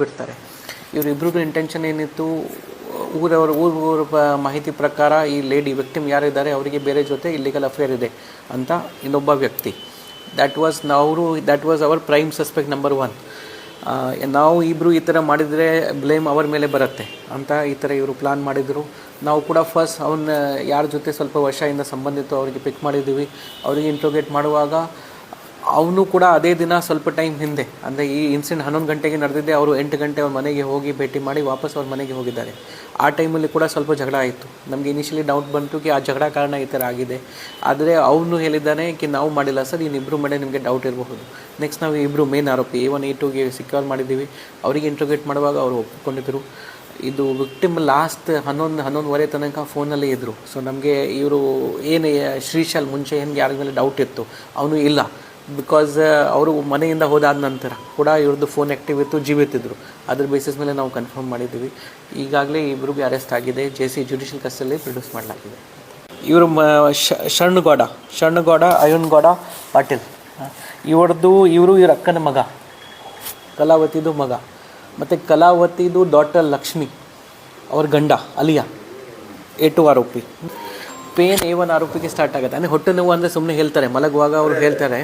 ಬಿಡ್ತಾರೆ. ಇವರಿಬ್ರಿಗೂ ಇಂಟೆನ್ಷನ್ ಏನಿತ್ತು, ಊರ ಮಾಹಿತಿ ಪ್ರಕಾರ ಈ ಲೇಡಿ ವಿಕ್ಟಿಮ್ ಯಾರಿದ್ದಾರೆ ಅವರಿಗೆ ಬೇರೆ ಜೊತೆ ಇಲ್ಲಿಗಲ್ ಅಫೇರ್ ಇದೆ ಅಂತ ಇನ್ನೊಬ್ಬ ವ್ಯಕ್ತಿ. That was our prime suspect number 1. ನಾವು ಇಬ್ಬರು ಈ ಥರ ಮಾಡಿದರೆ ಬ್ಲೇಮ್ ಅವರ ಮೇಲೆ ಬರುತ್ತೆ ಅಂತ ಈ ಥರ ಇವರು ಪ್ಲಾನ್ ಮಾಡಿದರು. ನಾವು ಕೂಡ ಫಸ್ಟ್ ಅವನ್ನ ಯಾರ ಜೊತೆ ಸ್ವಲ್ಪ ವರ್ಷದಿಂದ ಸಂಬಂಧಿತ್ತು ಅವರಿಗೆ ಪಿಕ್ ಮಾಡಿದ್ದೀವಿ. ಅವರಿಗೆ ಇಂಟ್ರೋಗೇಟ್ ಮಾಡುವಾಗ ಅವನು ಕೂಡ ಅದೇ ದಿನ ಸ್ವಲ್ಪ ಟೈಮ್ ಹಿಂದೆ, ಅಂದರೆ ಈ ಇನ್ಸಿಡೆಂಟ್ 11 ಗಂಟೆಗೆ ನಡೆದಿದ್ದೆ, ಅವರು 8 ಗಂಟೆ ಅವ್ರ ಮನೆಗೆ ಹೋಗಿ ಭೇಟಿ ಮಾಡಿ ವಾಪಸ್ ಅವ್ರ ಮನೆಗೆ ಹೋಗಿದ್ದಾರೆ. ಆ ಟೈಮಲ್ಲಿ ಕೂಡ ಸ್ವಲ್ಪ ಜಗಳ ಆಯಿತು. ನಮಗೆ ಇನಿಷಿಯಲಿ ಡೌಟ್ ಬಂತು ಕಿ ಆ ಜಗಳ ಕಾರಣ ಈ ಥರ ಆಗಿದೆ. ಆದರೆ ಅವನು ಹೇಳಿದ್ದಾನೆ ಕಿ ನಾವು ಮಾಡಿಲ್ಲ ಸರ್, ಇನ್ನಿಬ್ಬರು ಮೇಲೆ ನಿಮಗೆ ಡೌಟ್ ಇರಬಹುದು. ನೆಕ್ಸ್ಟ್ ನಾವು ಇಬ್ಬರು ಮೇನ್ ಆರೋಪಿ A1 A2ಗೆ ಸಿಕ್ಯೂರ್ ಮಾಡಿದ್ದೀವಿ. ಅವರಿಗೆ ಇಂಟ್ರೋಗೇಟ್ ಮಾಡುವಾಗ ಅವರು ಒಪ್ಪಿಕೊಂಡಿದ್ದರು. ಇದು ವಿಕ್ಟಿಮ್ ಲಾಸ್ಟ್ 11:30 ತನಕ ಫೋನಲ್ಲಿ ಇದ್ದರು. ಸೊ ನಮಗೆ ಇವರು ಏನು ಶ್ರೀಶಾಲ್ ಮುಂಚೆ ಏನು ಯಾರ ಮೇಲೆ ಡೌಟ್ ಇತ್ತು ಅವನು ಇಲ್ಲ, ಬಿಕಾಸ್ ಅವರು ಮನೆಯಿಂದ ಹೋದಾದ ನಂತರ ಕೂಡ ಇವ್ರದ್ದು ಫೋನ್ ಆ್ಯಕ್ಟಿವ್ ಇತ್ತು, ಜೀವಿತಿದ್ರು. ಅದ್ರ ಬೇಸಿಸ್ ಮೇಲೆ ನಾವು ಕನ್ಫರ್ಮ್ ಮಾಡಿದ್ದೀವಿ. ಈಗಾಗಲೇ ಇಬ್ಬರಿಗೂ ಅರೆಸ್ಟ್ ಆಗಿದೆ, JC ಜುಡಿಷಿಯಲ್ ಕಸ್ಟಡಿಯಲ್ಲಿ ಪ್ರೊಡ್ಯೂಸ್ ಮಾಡಲಾಗಿದೆ. ಇವರು ಶರಣಗೌಡ ಅಯ್ಯನಗೌಡ ಪಾಟೀಲ್, ಇವರು ಇವ್ರ ಅಕ್ಕನ ಮಗ, ಕಲಾವತಿದು ಮಗ. ಮತ್ತು ಕಲಾವತಿದು ಡಾಟರ್ ಲಕ್ಷ್ಮಿ ಅವ್ರ ಗಂಡ ಅಲಿಯಾ A2 ಆರೋಪಿ. ಪೇನ್ A1 ಆರೋಪಿಗೆ ಸ್ಟಾರ್ಟ್ ಆಗುತ್ತೆ. ಅಂದರೆ ಹೊಟ್ಟೆ ನೋವು ಅಂದರೆ ಸುಮ್ಮನೆ ಹೇಳ್ತಾರೆ, ಮಲಗುವಾಗ ಅವರು ಹೇಳ್ತಾರೆ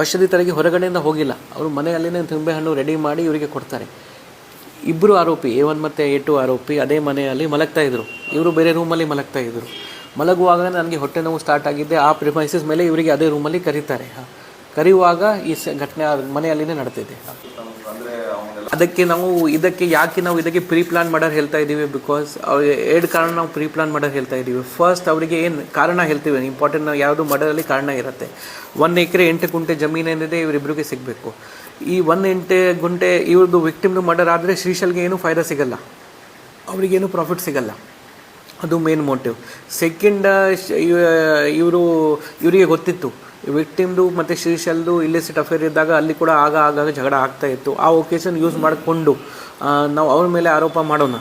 ಔಷಧಿ ತರಗೆ ಹೊರಗಡೆಯಿಂದ ಹೋಗಿಲ್ಲ, ಅವರು ಮನೆಯಲ್ಲಿನೇ ನಿಂಬೆಹಣ್ಣು ರೆಡಿ ಮಾಡಿ ಇವರಿಗೆ ಕೊಡ್ತಾರೆ. ಇಬ್ಬರು ಆರೋಪಿ A1 ಮತ್ತು A2 ಆರೋಪಿ ಅದೇ ಮನೆಯಲ್ಲಿ ಮಲಗ್ತಾಯಿದ್ರು. ಇವರು ಬೇರೆ ರೂಮಲ್ಲಿ ಮಲಗ್ತಾಯಿದ್ರು. ಮಲಗುವಾಗ ನನಗೆ ಹೊಟ್ಟೆ ನೋವು ಸ್ಟಾರ್ಟ್ ಆಗಿದ್ದೆ. ಆ ಪ್ರಿಮೈಸಸ್ ಮೇಲೆ ಇವರಿಗೆ ಅದೇ ರೂಮಲ್ಲಿ ಕರೆಯುವಾಗ ಈ ಘಟನೆ ಮನೆಯಲ್ಲಿನೇ ನಡೆದಿದೆ. ಇದಕ್ಕೆ ಪ್ರೀ ಪ್ಲಾನ್ ಮಾಡೋರು ಹೇಳ್ತಾ ಇದ್ದೀವಿ. ಬಿಕಾಸ್ ಅವ್ರಿಗೆ 2 ಕಾರಣ ನಾವು ಪ್ರೀ ಪ್ಲಾನ್ ಮಾಡೋರು ಹೇಳ್ತಾ ಇದ್ದೀವಿ. ಫಸ್ಟ್ ಅವರಿಗೆ ಏನು ಕಾರಣ ಹೇಳ್ತೀವಿ, ಇಂಪಾರ್ಟೆಂಟ್. ನಾವು ಯಾವುದು ಮರ್ಡರಲ್ಲಿ ಕಾರಣ ಇರುತ್ತೆ. 1 ಎಕರೆ 8 ಗುಂಟೆ ಜಮೀನು ಏನಿದೆ ಇವರಿಬ್ಬರಿಗೆ ಸಿಗಬೇಕು. ಈ 1 ಗುಂಟೆ ಇವ್ರದ್ದು ವಿಕ್ಟಿಮ್ದು ಮರ್ಡರ್ ಆದರೆ ಶ್ರೀಶಾಲ್ಗೆ ಏನೂ ಫಾಯ್ದಾ ಸಿಗಲ್ಲ, ಅವರಿಗೇನು ಪ್ರಾಫಿಟ್ ಸಿಗಲ್ಲ. ಅದು ಮೇನ್ ಮೋಟಿವ್. ಸೆಕೆಂಡ್, ಇವರಿಗೆ ಗೊತ್ತಿತ್ತು ವಿಕ್ಟಿಮ್ದು ಮತ್ತು ಶ್ರೀಶಾಲ್ದು ಇಲ್ಲಿಸಿಟ್ ಅಫೇರ್ ಇದ್ದಾಗ ಅಲ್ಲಿ ಕೂಡ ಆಗಾಗ ಜಗಳ ಆಗ್ತಾಯಿತ್ತು. ಆ ಒಕೇಶನ್ ಯೂಸ್ ಮಾಡಿಕೊಂಡು ನಾವು ಅವ್ರ ಮೇಲೆ ಆರೋಪ ಮಾಡೋಣ,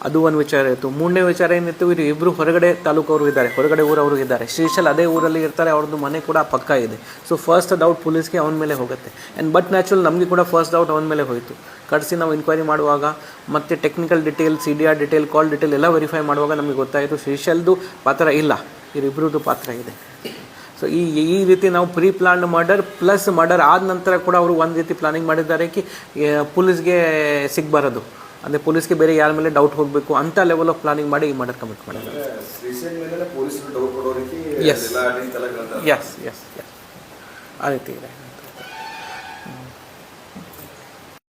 ಅದು ಒಂದು ವಿಚಾರ ಇತ್ತು. 3ನೇ ವಿಚಾರ ಏನಿತ್ತು, ಇಬ್ಬರು ಹೊರಗಡೆ ತಾಲೂಕವರು ಇದ್ದಾರೆ, ಹೊರಗಡೆ ಊರವರು ಇದ್ದಾರೆ. ಶ್ರೀಶಾಲ್ ಅದೇ ಊರಲ್ಲಿ ಇರ್ತಾರೆ, ಅವ್ರದ್ದು ಮನೆ ಕೂಡ ಪಕ್ಕ ಇದೆ. ಸೊ ಫಸ್ಟ್ ಡೌಟ್ ಪೊಲೀಸ್ಗೆ ಅವನ ಮೇಲೆ ಹೋಗುತ್ತೆ. ಬಟ್ ನ್ಯಾಚುರಲ್ ನಮಗೆ ಕೂಡ ಫಸ್ಟ್ ಡೌಟ್ ಅವನ ಮೇಲೆ ಹೋಯಿತು. ಕಳಿಸಿ ನಾವು ಇನ್ಕ್ವೈರಿ ಮಾಡುವಾಗ ಮತ್ತು ಟೆಕ್ನಿಕಲ್ ಡಿಟೇಲ್, CDR ಡಿಟೇಲ್, ಕಾಲ್ ಡಿಟೇಲ್ ಎಲ್ಲ ವೆರಿಫೈ ಮಾಡುವಾಗ ನಮಗೆ ಗೊತ್ತಾಯಿತು ಶ್ರೀಶಾಲ್ದು ಪಾತ್ರ ಇಲ್ಲ, ಇವರಿಬ್ಬರದ್ದು ಪಾತ್ರ ಇದೆ. ಸೊ ಈ ರೀತಿ ನಾವು preplanned murder plus murder ಆದ ನಂತರ ಕೂಡ ಅವರು ಒಂದು ರೀತಿ ಪ್ಲಾನಿಂಗ್ ಮಾಡಿದ್ದಾರೆ ಕಿ ಪೊಲೀಸ್ಗೆ ಸಿಗಬಾರದು, ಅಂದರೆ ಪೊಲೀಸ್ಗೆ ಬೇರೆ ಯಾರ ಮೇಲೆ ಡೌಟ್ ಹೋಗಬೇಕು ಅಂತ ಲೆವೆಲ್ ಆಫ್ ಪ್ಲಾನಿಂಗ್ ಮಾಡಿ ಈ ಮರ್ಡರ್ ಕಮಿಟ್ ಮಾಡಿದ್ದಾರೆ. ಎಸ್ ಆ ರೀತಿ ಇದೆ.